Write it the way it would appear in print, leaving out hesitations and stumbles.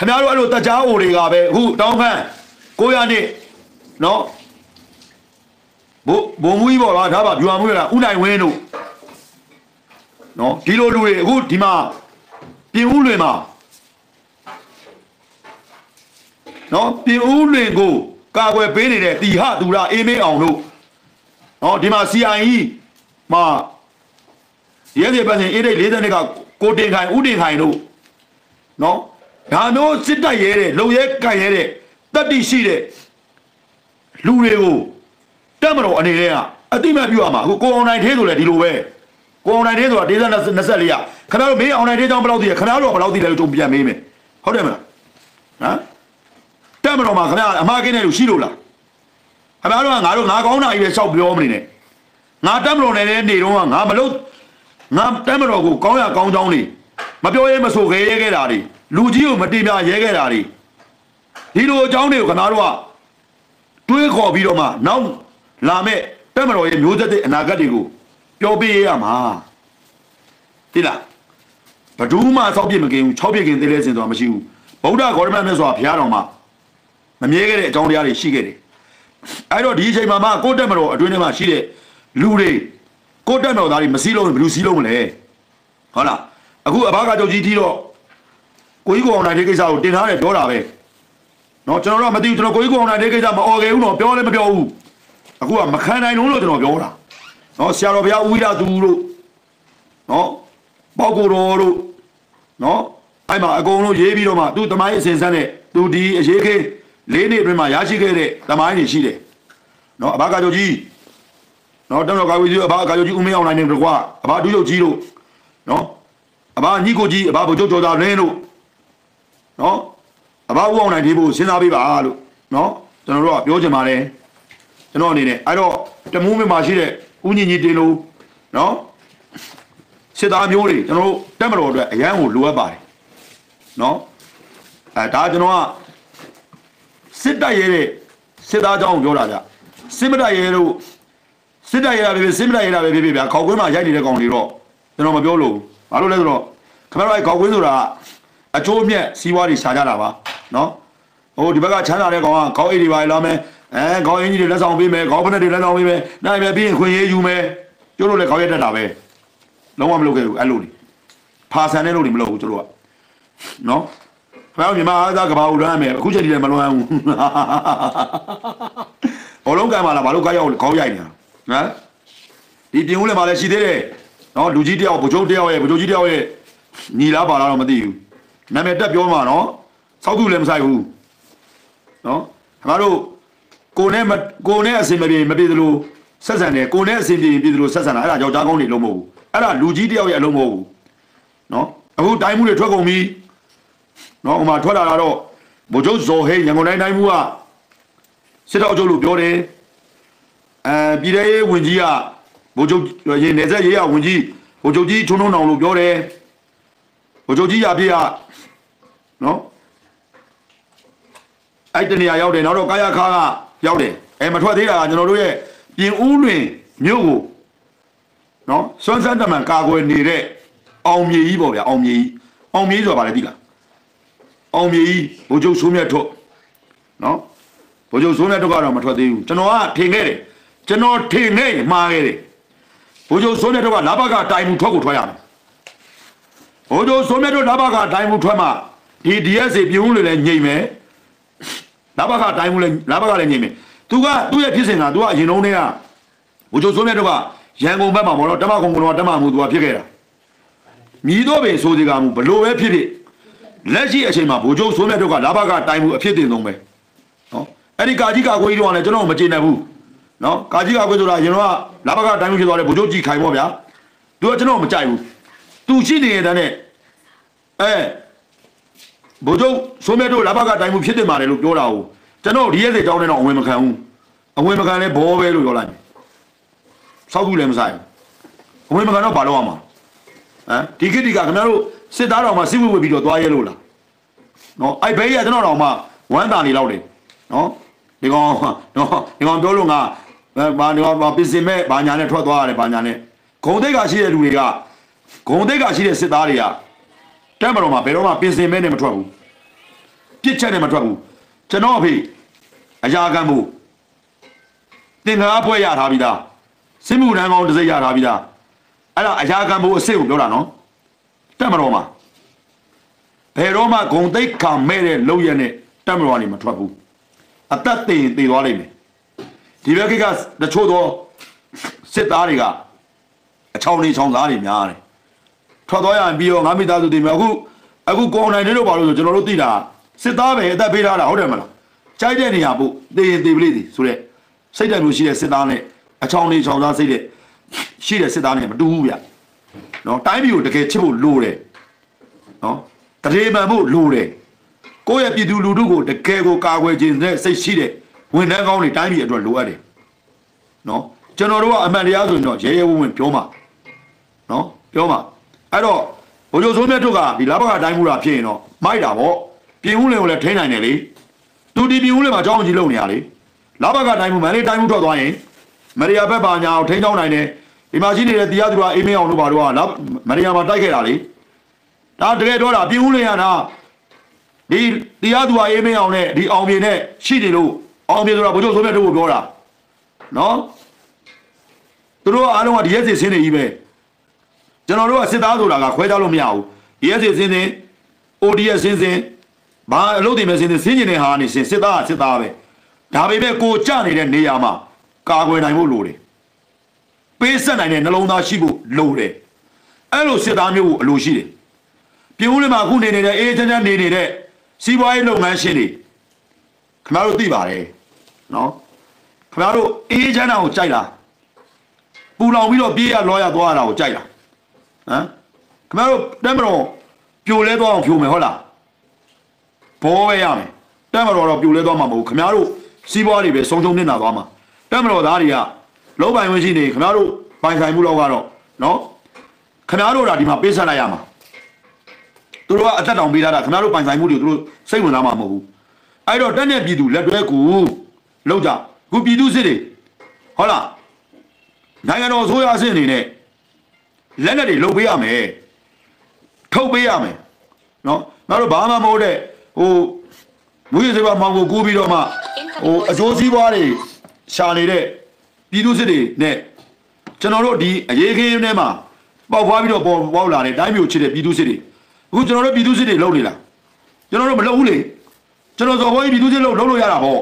ခမားတို့အဲ့လိုတကြားအိုတွေကပဲအခုတောင်းခန့်900နှစ်နော်ဘုံမူကြီးပေါ့လားဒါပါဗျူဟာမူရတာဥနိုင်ဝင်းတို့နော်ဒီလိုလူတွေအခုဒီမှာပြင်ဦးလွင်မှာနော်ပြင်ဦးလွင်ကိုကာကွယ်ပေးနေတဲ့တီဟသူရအေးမေးအောင်တို့နော်ဒီမှာ CIE မှာရဲတွေပတ်စဉ်အေးတဲ့40နှစ်ကကိုတင်ခိုင်ဦးတင်ခိုင်တို့နော်ဒါမျိုးစစ်တပ်ရဲတဲ့လုံရဲကန်ရဲတဲ့တက်တိရှိတဲ့လူတွေကိုတက်မတော်အနေနဲ့ကအတိမတ်ပြုရမှာအခုကိုအောင်နိုင်သေးဆိုလဲဒီလိုပဲကိုအောင်နိုင်သေးဆိုတာဒေသ24ရခဏတော့မင်းအောင်နိုင်သေးကြောင်းဘယ်လောက်သိရခဏတော့ဘယ်လောက်သိလဲလို့ကြုံပြန်မေးမယ်ဟုတ်တယ်မလားဟမ်တက်မတော်မှာခင်ဗျာအမှားကင်းတဲ့လူရှိလို့လားခင်ဗျားတို့ကငါကောင်းတာကြီးပဲရှောက်ပြောမနေနဲ့ငါတက်မတော်နေတဲ့နေတော့ငါမလို့ငါတက်မတော်ကိုကောင်းရကောင်းကြောင်းနေမပြောရဲမဆိုခဲရဲခဲ့တာတွေလူကြီးကိုမတင်ပြရဲခဲ့တာတွေဒီလိုအကြောင်းတွေကိုခင်ဗျားတို့ကတွေးခေါ်ပြီးတော့မှနောက်လာမဲ့တက်မတော်ရဲ့မျိုးဆက်တဲ့အနာဂတ်တွေကိုပြောပေးရမှာသိလားဘဒူးမှဆောက်ပြစ်မกินဘူး6ပြစ်กินသေးလဲစင်ဆိုတာမရှိဘူးဗုဒ္ဓဂေါတမမြတ်စွာဘုရားတော်မှာမမြဲခဲ့တဲ့အကြောင်းတရားတွေရှိခဲ့တယ်အဲ့တော့ဒီအချိန်မှာမှကိုတက်မတော်အတွင်းထဲမှာရှိတဲ့လူတွေကိုတက်တော်သားတွေမစည်းလုံးဘယ်လိုစည်းလုံးမလဲဟုတ်လားအခုအဘကချုပ်ကြီးတီးတော့ကိုကြီးကိုအောင်နိုင်တဲ့ကိစ္စကိုတင်ထားတယ်ပြောတာပဲနော်ကျွန်တော်တို့ကမသိဘူးကျွန်တော်ကိုကြီးကိုအောင်နိုင်တဲ့ကိစ္စမအော်ခဲ့ဘူးတော့ပြောလည်းမပြောဘူးအခုကမခံနိုင်လို့ကျွန်တော်ပြောတာနော်ဆရာတော်ဘုရားဦးဝိရသူတို့နော်ပေါက်ကိုတော်တို့နော်အဲ့မှာအကုန်လုံးရေးပြီးတော့မှသူ့တမိုင်းအစဉ်စမ်းတဲ့သူဒီအရေးခေး4နှစ်အတွင်းမှာရရှိခဲ့တဲ့တမိုင်းတွေရှိတယ်နော်အဘကချုပ်ကြီးနော်တောင်တော်ကာဝီကြီးအဘကချုပ်ကြီးဦးမင်းအောင်နိုင်နေတကွာအဘဒုချုပ်ကြီးတို့နော်အဘညီကိုကြီးအဘဘုချုပ်ကျော်သားလင်းတို့နော်အဘဦးအောင်နိုင်ဒီဖို့စဉ်းစားပေးပါလို့နော်ကျွန်တော်တို့ကပြောချင်ပါတယ်ကျွန်တော်အနေနဲ့အဲ့တော့တမူးမြမှာရှိတဲ့ဦးညီတင်လို့နော်စစ်သားမျိုးတွေကျွန်တော်တို့တက်မတော်အတွက်အရန်ကိုလိုအပ်ပါတယ်နော်ဒါကျွန်တော်ကစစ်တပ်ရဲတဲ့စစ်သားအကြောင်းကိုပြောတာကြစစ်မတပ်ရဲတို့စစ်တပ်ရဲတာပဲစစ်မတပ်ရဲတာပဲဖြစ်ဖြစ်ဗျာခေါက်ကွင်းမှာရိုက်နေတဲ့ကောင်တွေတော့ကျွန်တော်မပြောလို့ဘာလို့လဲဆိုတော့ခင်ဗျားတို့အဲ့ခေါက်ကွင်းဆိုတာအချိုးအမြက်စီးပွားတွေရှာကြတာပါနော်ဟိုဒီဘက်ကချမ်းသာတဲ့ကောင်ကခေါက်အိတ်တွေပါလာမယ်ခေါင်းအင်းကြီးတွေလက်ဆောင်ပေးမယ်ခေါင်းဖက်တွေလက်ဆောင်ပေးမယ်နိုင်မယ်ပြီးရင်ခွင့်ရေးယူမယ်ကျိုးလို့လည်းခေါင်းရက်တက်တာပဲလုံးဝမလုပ်ခဲ့ဘူးအဲ့လိုတွေဖာဆန်တဲ့လို့တွေမလုပ်ဘူးကျိုးတို့ကနော်ခင်ဗျားမြန်မာအားသားကဘာကိုလွမ်းရမယ်အခုချိန်ကြီးလည်းမလွမ်းဘူးဘောလုံးကံပါလားဘာလို့ကောက်ရောက်ခေါင်းရိုက်နေတာဟမ်ဒီပြင်ဦးလည်းမလည်းရှိသေးတယ်နော်လူကြီးတယောက်ဗိုလ်ချုပ်တယောက်ရဲ့ဗိုလ်ချုပ်ကြီးတယောက်ရဲ့ညီလားပါလားတော့မသိဘူးနာမည်တက်ပြောမှာနော်စောက်ကူလည်းမဆိုင်ဘူးနော်ခင်ဗျားတို့ကိုနဲ့အစင်မပြေမပြေသလိုဆက်ဆံတယ်ကိုနဲ့အစင်ပြေပြေသလိုဆက်ဆံတာအဲ့ဒါယောက်ျားကောင်းတွေလုံးမဟုတ်ဘူးအဲ့ဒါလူကြီးတယောက်ရဲ့အလုံးမဟုတ်ဘူးနော်အခုတိုင်းမှုတွေထွက်ကုန်ပြီနော်ဟိုမှာထွက်လာတော့ဗိုလ်ချုပ်ဇော်ဟိန်းရန်ကုန်တိုင်းမှုကစစ်တော်ချုပ်လို့ပြောတယ်ပြည်ထောင်ရေးဝန်ကြီးကဗိုလ်ချုပ်ရေနေဆက်ရေးရဝန်ကြီးဗိုလ်ချုပ်ကြီးထွန်းထွန်းအောင်လို့ပြောတယ်ဗိုလ်ချုပ်ကြီးရပြည့်ကနော်အဲ့တနေရာရောက်တယ်နောက်တော့ကာယခါကရောက်တယ်မထွက်သေးတာကကျွန်တော်တို့ရဲ့ပြင်ဦးလွင်မြို့ကိုနော်စွမ်းစမ်းတမန်ကာကွယ်နေတဲ့အောင်မြေကြီးပေါ့ဗျာအောင်မြေကြီးဆိုတာဗါလဲသိလားအောင်မြေကြီးဗိုလ်ချုပ်စိုးမြတ်ထွတ်နော်ဗိုလ်ချုပ်စိုးမြတ်ထွတ်ကတော့မထွက်သေးဘူးကျွန်တော်ကထင်ခဲ့တယ်ကျွန်တော်ထင်ခဲ့မှားခဲ့တယ်ဗိုလ်ချုပ်စိုးမြတ်ထွတ်ကလာဘကတိုင်မှုထွက်ကိုထွက်ရမယ်ဗိုလ်ချုပ်စိုးမြတ်ထွတ်လာဘကတိုင်မှုထွက်မှဒီ DSA ပြင်ဦးလွင်လည်းညိမ့်မယ်လာဘကတိုင်မှုလည်းလာဘကလည်းညိမ့်မယ်သူကသူ့ရဲ့ဖြစ်စဉ်ကသူကအရင်လုံးတည်းကဗိုလ်ချုပ်စိုးမြတ်ထွတ်ကရန်ကုန်ဘက်မှာပေါ့နော်တမကုံကတော့တမမှုသူကဖြစ်ခဲ့တာမြည်တော့ပင်ဆိုစီကမှုဘလို့ပဲဖြစ်ဖြစ်လက်ရှိအချိန်မှာဗိုလ်ချုပ်စိုးမြတ်ထွတ်ကလာဘကတိုင်မှုအဖြစ်တင်ဆုံးပဲနော်အဲ့ဒီကာကြီးကာကွယ်ကြီးတော့လည်းကျွန်တော်မကျေနပ်ဘူးနော်ကာကြီးကာကွယ်ဆိုတာရင်တော့လာဘကတိုင်မှုဖြစ်သွားတယ်ဗိုလ်ချုပ်ကြီးခိုင်ပေါ့ဗျာသူကကျွန်တော်မကြိုက်ဘူးသူရှိနေတဲ့တဲ့ဗိုလ်ချုပ်စိုးမြတ်ထွတ်လာဘကတိုင်မှုဖြစ်တင်ပါတယ်လို့ပြောတာကိုကျွန်တော်ဒီရဲ့စေအကြောင်းနဲ့တော့အဝင်မခံဘူးအဝင်မခံလဲဘောပဲလို့ပြောလိုက်မယ်စောက်ကူလည်းမဆိုင်ဘူးအဝင်မခံတော့ဘာလုပ်ရမှာဒီခေတ်ဒီကခင်ဗျားတို့စစ်သားတော်မှာစစ်ဝတ်ဝတ်ပြီးတော့သွားရဲလို့လားနော်အဲ့ဘေးရကျွန်တော်တော်မှာဝမ်းတာနေလောက်တယ်နော်ဒီကောင်ပြောလို့ငါဘာပင်စင်မဲ့ဘာညာနဲ့ထွက်သွားရတယ်ဘာညာနဲ့ဂုံတိတ်ကရှိတဲ့လူတွေကဂုံတိတ်ကရှိတဲ့စစ်သားတွေကတက်မတော်မှာဘယ်တော့မှပင်စင်မဲ့နဲ့မထွက်ဘူး ပြစ်ချက်နဲ့မထွက်ဘူးကျွန်တော်အဖေအရာခံမှုတင်္ဂါအဖွဲရထားပြီးသားစစ်မှုထမ်းကောင်းတစ်စိတ်ရထားပြီးသားအဲ့ဒါအရာခံမှုအစ်စ်ကိုပြောတာနော်တက်မတော်မှာဘယ်တော့မှဂုံသိက္ခာမဲ့တဲ့လောက်ရက်နဲ့တက်မတော်ကနေမထွက်ဘူးအသက်သေသွားလိမ့်မယ်ဒီဘက်ကတချို့သောစစ်သားတွေကအချောင်းလေးချောင်းသားတွေများတယ်ထွက်သွားရရင်ပြီးတော့ငါမိသားစုတွေမှာအခုကောင်းနိုင်တယ်လို့ပါလို့ဆိုကျွန်တော်တို့သိတာစစ်သားပဲအသက်ပေးထားတာဟုတ်တယ်မလားကြိုက်တဲ့နေရာပို့သေရင်သေပလိစီဆိုတဲ့စိတ်ဓာတ်မျိုးရှိတဲ့စစ်သားနဲ့အချောင်းလေးချောင်းသားစိတ်တဲ့ရှိတဲ့စစ်သားနဲ့မတူဘူးဗျနော်တိုင်းပြည်ကိုတကယ်ချစ်ဖို့လိုတယ်နော်တရေမှန်ဖို့လိုတယ်ကိုယ့်ရဲ့ပြည်သူလူထုကိုတကယ်ကိုကာကွယ်ခြင်းနဲ့စိတ်ရှိတဲ့ဝန်ထမ်းကောင်းတွေတိုင်းပြည်အတွက်လိုအပ်တယ်နော်ကျွန်တော်တို့ကအမှန်တရားဆိုရင်တော့ရဲရဲဝံ့ဝံ့ပြောမှာနော်ပြောမှာအဲ့တော့ဘိုးကျိုးစိုးမြတ်တို့ကဒီလဘကတိုင်းမှုတာဖြစ်ရင်တော့မိုက်တာပေါ့ပြင်ဦးလင်ကိုလည်းထိန်းနိုင်တယ်လေသူဒီပြင်ဦးလင်မှာအကြောင်းကြီးလုပ်နေရလေလဘကတိုင်းမှုမန္တလေးတိုင်းမှုထွက်သွားရင်မရိယာဘက်ပါညာကိုထိန်းချောင်းနိုင်တယ်ဒီမှာရှိနေတဲ့တရားသူတော်အေးမင်းအောင်တို့ဘာတို့ကမရိယာမှာတိုက်ခဲ့တာလေဒါတကယ်တော့တာပြင်ဦးလင်ရတာဒီတရားသူတော်အေးမင်းအောင်နဲ့ဒီအောင်ပြင်းနဲ့ရှိနေလို့အောင်ပြင်းဆိုတာဘိုးကျိုးစိုးမြတ်တို့ကိုပြောတာနော်သူတို့အားလုံးကဒီရက်စီဆင်းနေကြီးပဲကျွန်တော်တို့ကစစ်သားဆိုတာကခွဲခြားလို့မရဘူးဒီရက်စီဆင်း ODS ဆင်းဘာအလုပ်တွေမဲ့ဆင်းကျင်တဲ့ဟာနေစစ်သားကစစ်သားပဲဒါပေမဲ့ကိုကြနေတဲ့နေရာမှာကာကွယ်နိုင်ဖို့လိုတယ်ပေးဆက်နိုင်တဲ့နှလုံးသားရှိဖို့လိုတယ်အဲ့လိုစစ်သားမျိုးကိုအလိုရှိတယ်ပြင်ဦးလင်မှာအခုနေနေတဲ့အေးချမ်းချမ်းနေနေတဲ့စီးပွားရေးလုပ်ငန်းရှင်တွေခင်ဗျားတို့သိပါတယ်နော်ခင်ဗျားတို့အေးချမ်းတာကိုကြိုက်လားပူလောင်ပြီးတော့ပြေးရလောရသွားရတာကိုကြိုက်လားဟမ်ခင်ဗျားတို့တက်မတော်ပြိုလဲသွားအောင်ဖြိုမယ်ဟုတ်လားဘောပဲရမယ်တက်မတော်တော့ပြိုလဲသွားမှာမဟုတ်ခင်ဗျားတို့စီးပွားတွေပဲဆုံးရှုံးနေတာသွားမှာတက်မတော်သားတွေကလုံးပိုင်ဝင်ရှိနေခင်ဗျားတို့ပိုင်ဆိုင်မှုတော့ကတော့နော်ခင်ဗျားတို့ဒါဒီမှာပေးဆက်လိုက်ရမှာသူတို့ကအသက်တောင်ပေးထားတာခင်ဗျားတို့ပိုင်ဆိုင်မှုတွေသူတို့စိတ်ဝင်စားမှာမဟုတ်ဘူးအဲ့တော့တက်တဲ့ပြည်သူလက်တွဲကူလောက်ကြခုပြည်သူစစ်တွေဟုတ်လားနိုင်ငံတော်ဆိုရအဆင့်အနေနဲ့လက်နဲ့တွေလှုပ်ပေးရမယ်ထုတ်ပေးရမယ်နော်ငါတို့ဘာမှမဟုတ်တဲ့မူရစေပါမောင်ကိုကူးပြီးတော့မှအကျိုးစီးပွားတွေရှာနေတဲ့ပြည်သူစစ်တွေနဲ့ကျွန်တော်တို့ဒီအရေးခင်းထဲမှာပေါက်ဖွားပြီးတော့ပေါက်လာတဲ့တိုင်းမျိုးချစ်တဲ့ပြည်သူစစ်တွေအခုကျွန်တော်တို့ပြည်သူစစ်တွေလှုပ်နေလားကျွန်တော်တို့မလှုပ်ဘူးလေကျွန်တော်ဇော်ဘောကြီးပြည်သူစစ်လှုပ်လို့ရတာပေါ့